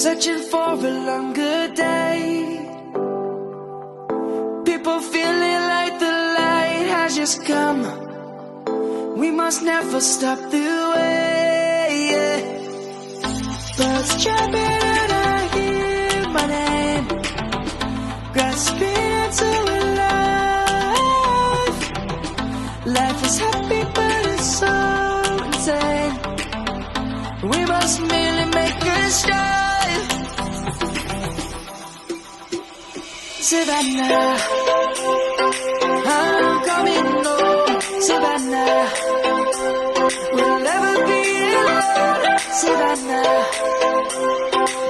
searching for a longer day. People feeling like the light has just come. We must never stop the way, yeah. Birds chirping and I hear my name, grasping into a life. Life is happy but it's so insane. We must merely make a start. Savannah, I'm coming home. Savannah, we'll never be alone. Savannah,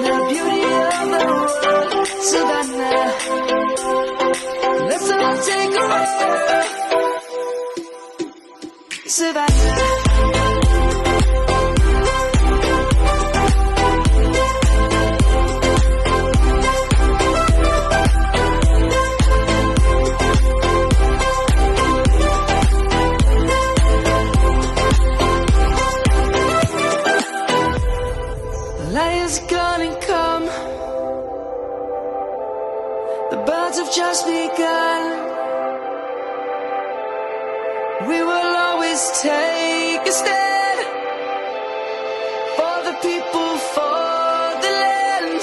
the beauty of the world. Savannah, let's all take a ride. Savannah. Light is gonna come. The birds have just begun. We will always take a stand for the people, for the land.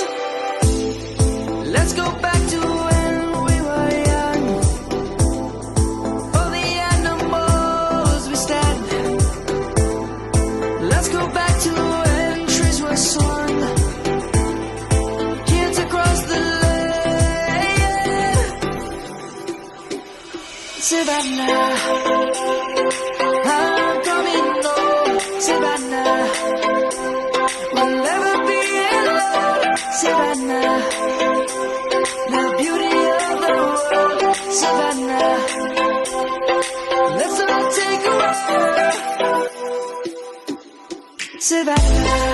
Let's go back to when we were young. For the animals we stand. Let's go back to when trees were swung. Savannah, I'm coming home. Savannah, we'll never be alone. Savannah, the beauty of the world. Savannah, let's all take a ride. Savannah.